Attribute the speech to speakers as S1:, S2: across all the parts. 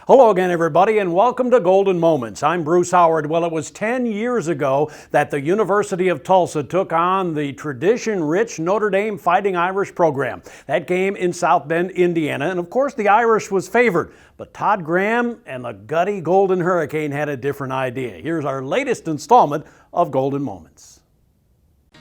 S1: Hello again, everybody, and welcome to Golden Moments. I'm Bruce Howard. Well, it was 10 years ago that the University of Tulsa took on the tradition-rich Notre Dame Fighting Irish program. That game in South Bend, Indiana, and of course the Irish was favored. But Todd Graham and the gutty Golden Hurricane had a different idea. Here's our latest installment of Golden Moments.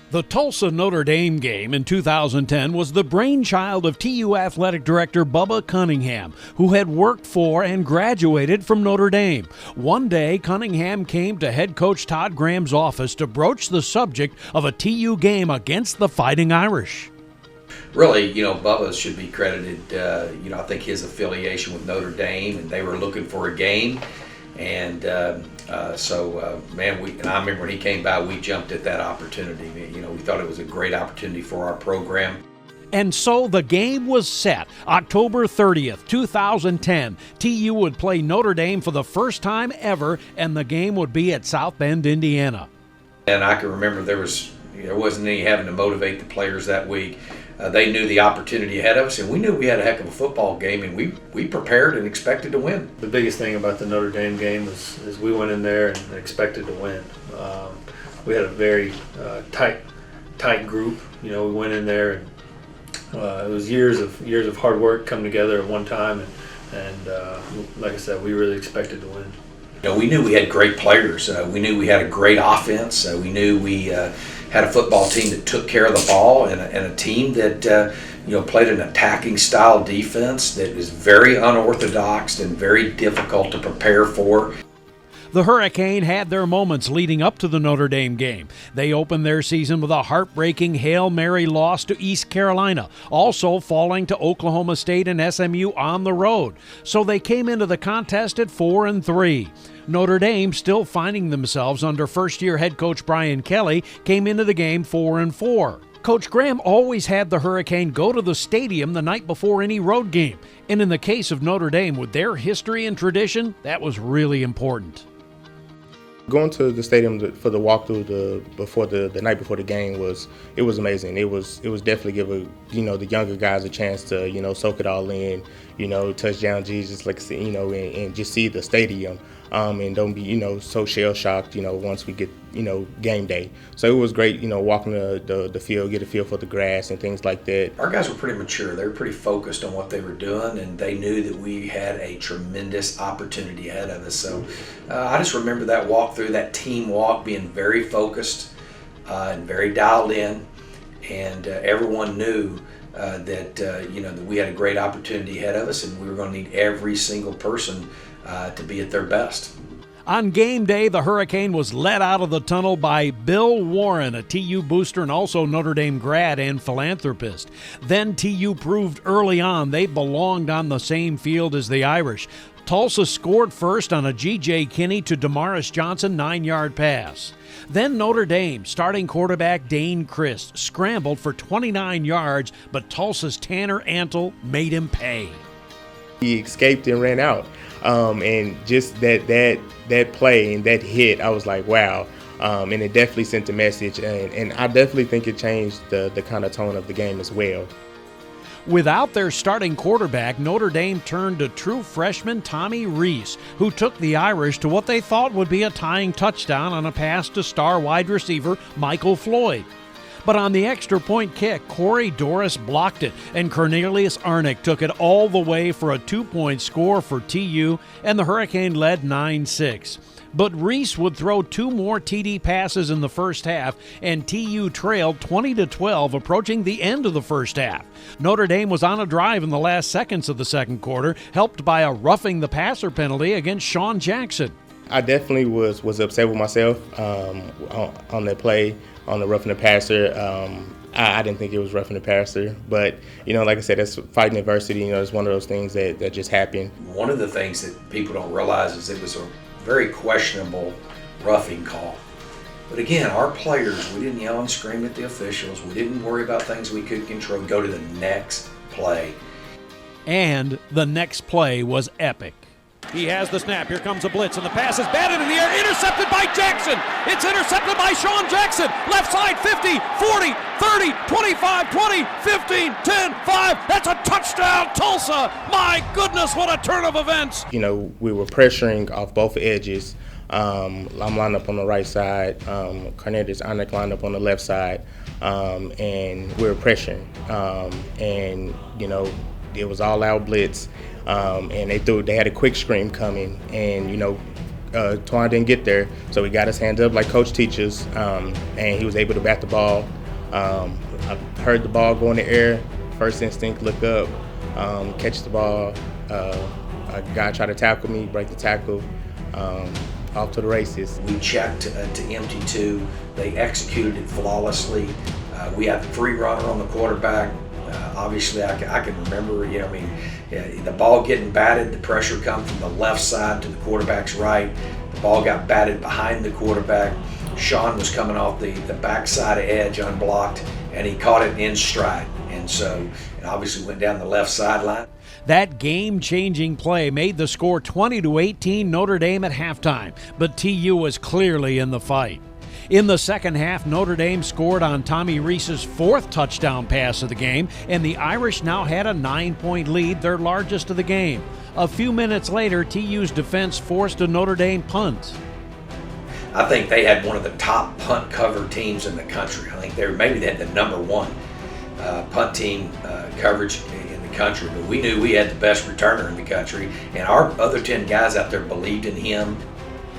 S1: The Tulsa-Notre Dame game in 2010 was the brainchild of TU Athletic Director Bubba Cunningham, who had worked for and graduated from Notre Dame. One day, Cunningham came to head coach Todd Graham's office to broach the subject of a TU game against the Fighting Irish.
S2: Really, Bubba should be credited, I think his affiliation with Notre Dame, and they were looking for a game. And and I remember when he came by, we jumped at that opportunity. We thought it was a great opportunity for our program.
S1: And so the game was set. October 30th, 2010. TU would play Notre Dame for the first time ever, and the game would be at South Bend, Indiana.
S2: And I can remember there wasn't any having to motivate the players that week. They knew the opportunity ahead of us, and we knew we had a heck of a football game, and we prepared and expected to win.
S3: The biggest thing about the Notre Dame game is we went in there and expected to win. We had a very tight group. We went in there, and it was years of hard work coming together at one time, and like I said, we really expected to win.
S2: We knew we had great players. We knew we had a great offense. We knew we had a football team that took care of the ball, and a team that played an attacking style defense that is very unorthodox and very difficult to prepare for.
S1: The Hurricane had their moments leading up to the Notre Dame game. They opened their season with a heartbreaking Hail Mary loss to East Carolina, also falling to Oklahoma State and SMU on the road. So they came into the contest at 4-3. Notre Dame, still finding themselves under first-year head coach Brian Kelly, came into the game 4-4. Coach Graham always had the Hurricane go to the stadium the night before any road game. And in the case of Notre Dame, with their history and tradition, that was really important.
S4: Going to the stadium for the walkthrough the night before the game was amazing. It was definitely give the younger guys a chance to soak it all in, touchdown Jesus, and just see the stadium, and don't be so shell shocked once we get game day. So it was great walking the field, get a feel for the grass and things like that.
S2: Our guys were pretty mature. They were pretty focused on what they were doing, and they knew that we had a tremendous opportunity ahead of us. So I just remember that walk through, that team walk, being very focused and very dialed in, and everyone knew that we had a great opportunity ahead of us, and we were going to need every single person to be at their best.
S1: On game day, the Hurricane was led out of the tunnel by Bill Warren, a TU booster and also Notre Dame grad and philanthropist. Then TU proved early on they belonged on the same field as the Irish. Tulsa scored first on a G.J. Kinney to Damaris Johnson 9-yard pass. Then Notre Dame starting quarterback Dane Christ scrambled for 29 yards, but Tulsa's Tanner Antle made him pay.
S4: He escaped and ran out, and just that play and that hit, I was like, wow. And it definitely sent a message, and I definitely think it changed the kind of tone of the game as well.
S1: Without their starting quarterback, Notre Dame turned to true freshman Tommy Reese, who took the Irish to what they thought would be a tying touchdown on a pass to star wide receiver Michael Floyd. But on the extra point kick, Corey Doris blocked it, and Cornelius Arnick took it all the way for a 2-point score for TU, and the Hurricane led 9-6. But Reese would throw 2 more TD passes in the first half, and TU trailed 20-12 approaching the end of the first half. Notre Dame was on a drive in the last seconds of the second quarter, helped by a roughing the passer penalty against Sean Jackson.
S4: I definitely was upset with myself on that play, on the roughing the passer. I didn't think it was roughing the passer, but like I said, that's fighting adversity. It's one of those things that just happened.
S2: One of the things that people don't realize is it was a very questionable roughing call. But again, our players, we didn't yell and scream at the officials. We didn't worry about things we could control. Go to the next play.
S1: And the next play was epic. He has the snap. Here comes a blitz, and the pass is batted in the air. Intercepted by Jackson. It's intercepted by Sean Jackson. Left side, 50, 40, 30, 25, 20, 15, 10, 5. That's a touchdown, Tulsa. My goodness, what a turn of events.
S4: You know, we were pressuring off both edges. I'm lined up on the right side. Cornelius Arnick lined up on the left side. And we were pressuring. And, you know, it was all out blitz. And they had a quick screen coming, and you know, Twan didn't get there, so he got his hands up like Coach teaches, and he was able to bat the ball. I heard the ball go in the air. First instinct, look up, catch the ball. A guy tried to tackle me, break the tackle. Off to the races.
S2: We checked to empty two. They executed it flawlessly. We had a free runner on the quarterback. Obviously, I can remember, you know, I mean, the ball getting batted, the pressure come from the left side to the quarterback's right. The ball got batted behind the quarterback. Sean was coming off the backside edge unblocked, and he caught it in stride. And so it obviously went down the left sideline.
S1: That game-changing play made the score 20-18 Notre Dame at halftime, but TU was clearly in the fight. In the second half, Notre Dame scored on Tommy Rees's fourth touchdown pass of the game, and the Irish now had a 9-point lead, their largest of the game. A few minutes later, TU's defense forced a Notre Dame punt.
S2: I think they had one of the top punt cover teams in the country. I think they had the #1 punt team coverage in the country, but we knew we had the best returner in the country, and our other 10 guys out there believed in him.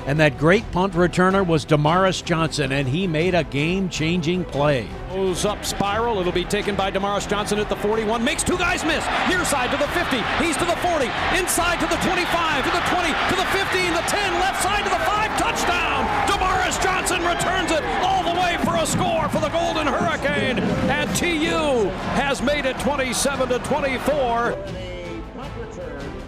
S1: And that great punt returner was Damaris Johnson, and he made a game-changing play. Goes up spiral. It'll be taken by Damaris Johnson at the 41. Makes two guys miss. Near side to the 50. He's to the 40. Inside to the 25, to the 20, to the 15, the 10. Left side to the 5. Touchdown! Damaris Johnson returns it all the way for a score for the Golden Hurricane. And TU has made it 27-24.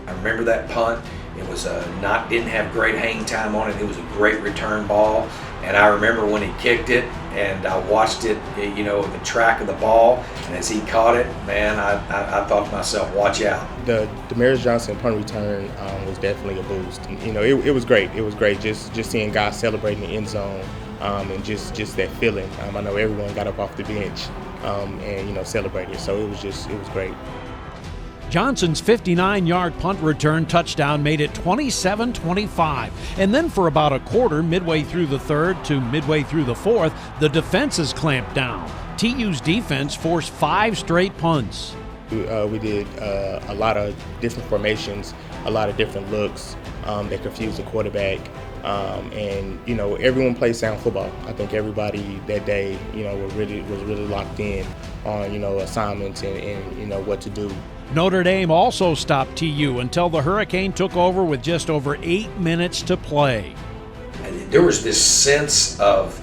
S2: I remember that punt. It was didn't have great hang time on it. It was a great return ball, and I remember when he kicked it, and I watched it, you know, the track of the ball, and as he caught it, man, I thought to myself, watch out.
S4: The Damaris Johnson punt return was definitely a boost. You know, it was great. It was great just seeing guys celebrating the end zone, and just that feeling. I know everyone got up off the bench and you know celebrated. So it was great.
S1: Johnson's 59-yard punt return touchdown made it 27-25. And then for about a quarter, midway through the third to midway through the fourth, the defenses clamped down. TU's defense forced 5 straight punts.
S4: We did a lot of different formations, a lot of different looks that confused the quarterback. And you know, everyone played sound football. I think everybody that day, you know, was really locked in on, you know, assignments and you know what to do.
S1: Notre Dame also stopped TU until the Hurricane took over with just over 8 minutes to play.
S2: There was this sense of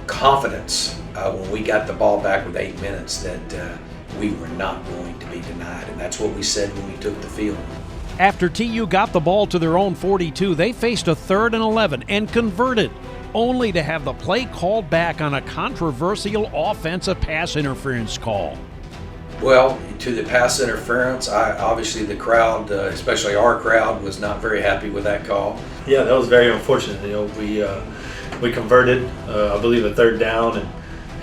S2: confidence when we got the ball back with 8 minutes that we were not going to be denied, and that's what we said when we took the field.
S1: After TU got the ball to their own 42, they faced a 3rd and 11 and converted, only to have the play called back on a controversial offensive pass interference call.
S2: Well, to the pass interference, obviously the crowd, especially our crowd, was not very happy with that call.
S3: Yeah, that was very unfortunate. You know, we converted, I believe, a 3rd down,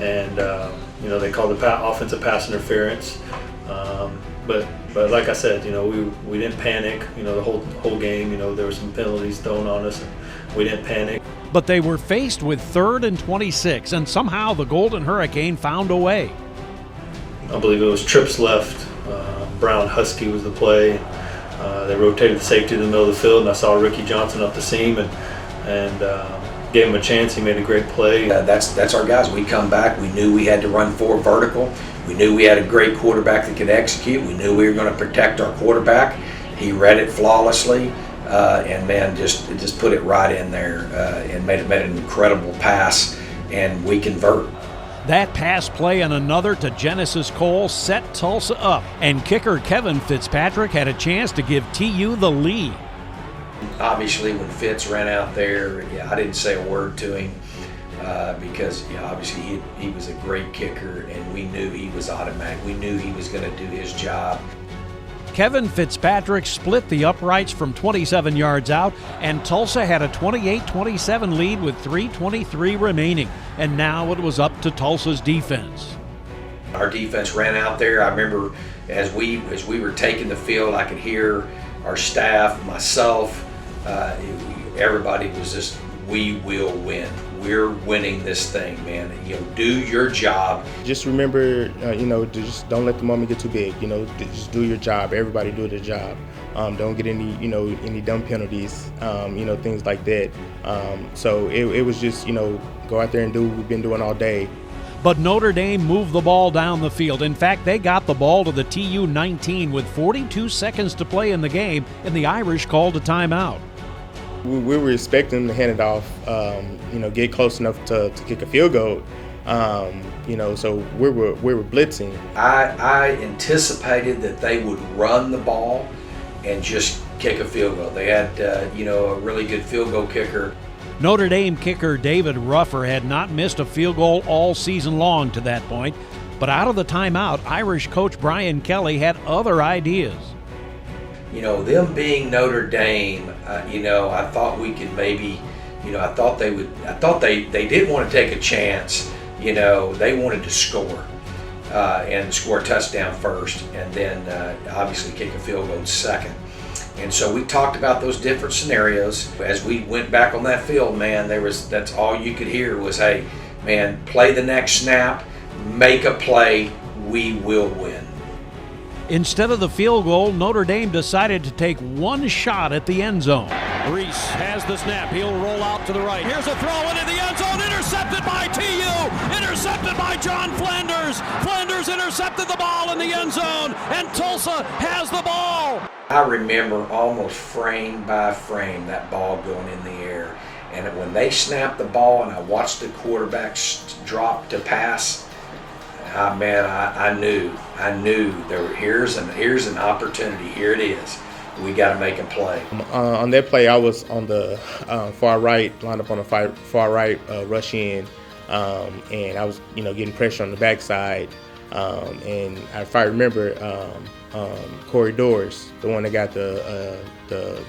S3: and you know, they called the offensive pass interference. But like I said, you know, we didn't panic. You know, the whole game. You know, there were some penalties thrown on us, and we didn't panic.
S1: But they were faced with 3rd and 26, and somehow the Golden Hurricane found a way.
S3: I believe it was trips left. Brown Husky was the play. They rotated the safety to the middle of the field, and I saw Ricky Johnson up the seam and gave him a chance. He made a great play.
S2: That's our guys. We come back. We knew we had to run 4 vertical. We knew we had a great quarterback that could execute. We knew we were going to protect our quarterback. He read it flawlessly, and man, just put it right in there and made an incredible pass, and we convert.
S1: That pass play and another to Genesis Cole set Tulsa up, and kicker Kevin Fitzpatrick had a chance to give TU the lead.
S2: Obviously, when Fitz ran out there, I didn't say a word to him because obviously he was a great kicker, and we knew he was automatic. We knew he was going to do his job.
S1: Kevin Fitzpatrick split the uprights from 27 yards out, and Tulsa had a 28-27 lead with 3:23 remaining. And now it was up to Tulsa's defense.
S2: Our defense ran out there. I remember as we were taking the field, I could hear our staff, myself, everybody was just, we will win. We're winning this thing, man. Do your job.
S4: Just remember, just don't let the moment get too big. Just do your job. Everybody do their job. Don't get any dumb penalties, things like that. So it was just, go out there and do what we've been doing all day.
S1: But Notre Dame moved the ball down the field. In fact, they got the ball to the TU 19 with 42 seconds to play in the game, and the Irish called a timeout.
S4: We were expecting them to hand it off, get close enough to kick a field goal. So we were blitzing.
S2: I anticipated that they would run the ball and just kick a field goal. They had, a really good field goal kicker.
S1: Notre Dame kicker David Ruffer had not missed a field goal all season long to that point, but out of the timeout, Irish coach Brian Kelly had other ideas.
S2: Them being Notre Dame, I thought we could maybe, I thought they did want to take a chance. They wanted to score and score a touchdown first, and then obviously kick a field goal second. And so we talked about those different scenarios. As we went back on that field, man, that's all you could hear was, hey, man, play the next snap, make a play, we will win.
S1: Instead of the field goal, Notre Dame decided to take one shot at the end zone.
S5: Reese has the snap. He'll roll out to the right. Here's a throw into the end zone. Intercepted by TU. Intercepted by John Flanders. Flanders intercepted the ball in the end zone, and Tulsa has the ball.
S2: I remember almost frame by frame that ball going in the air. And when they snapped the ball and I watched the quarterback drop to pass, I knew here's an opportunity. Here it is. We got to make a play.
S4: On that play, I was on the far right, lined up on the far right, rush in, and I was, getting pressure on the backside. And if I remember, Corey Doors, the one that got the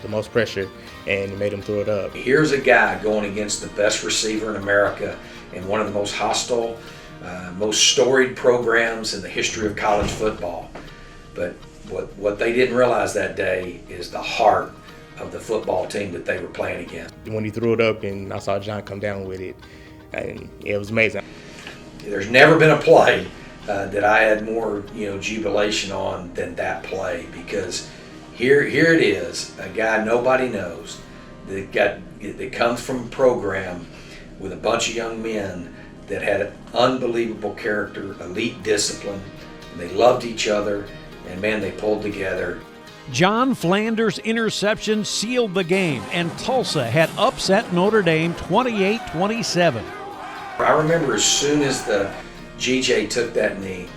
S4: most pressure, and made him throw it up.
S2: Here's a guy going against the best receiver in America in one of the most hostile, most storied programs in the history of college football. But what they didn't realize that day is the heart of the football team that they were playing against.
S4: When he threw it up and I saw John come down with it, and it was amazing.
S2: There's never been a play that I had more jubilation on than that play, because here it is, a guy nobody knows that comes from a program with a bunch of young men that had an unbelievable character, elite discipline, and they loved each other, and man, they pulled together.
S1: John Flanders' interception sealed the game, and Tulsa had upset Notre Dame 28-27.
S2: I remember as soon as the GJ took that knee,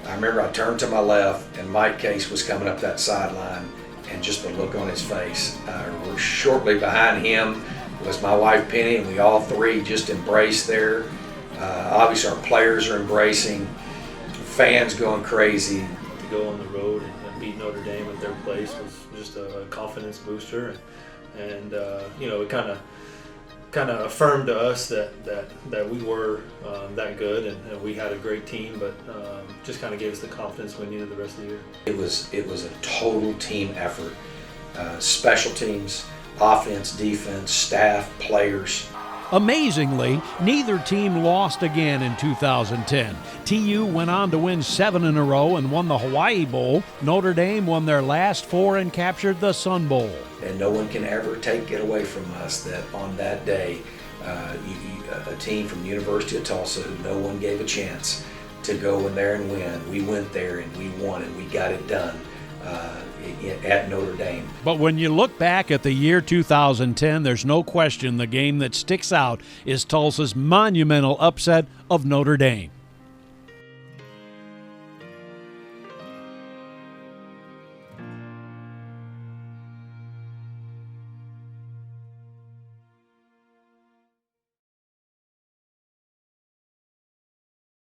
S2: I remember I turned to my left and Mike Case was coming up that sideline, and just the look on his face. Shortly behind him was my wife Penny, and we all three just embraced there. Obviously our players are embracing, fans going crazy.
S3: To go on the road and beat Notre Dame at their place was just a confidence booster, and it kind of affirmed to us that we were that good, and we had a great team, but just kind of gave us the confidence we needed the rest of the year.
S2: It was a total team effort. Special teams, offense, defense, staff, players.
S1: Amazingly, neither team lost again in 2010. TU went on to win 7 in a row and won the Hawaii Bowl. Notre Dame won their last 4 and captured the Sun Bowl.
S2: And no one can ever take it away from us that on that day, a team from the University of Tulsa who no one gave a chance to go in there and win. We went there and we won, and we got it done at Notre Dame.
S1: But when you look back at the year 2010, there's no question the game that sticks out is Tulsa's monumental upset of Notre Dame.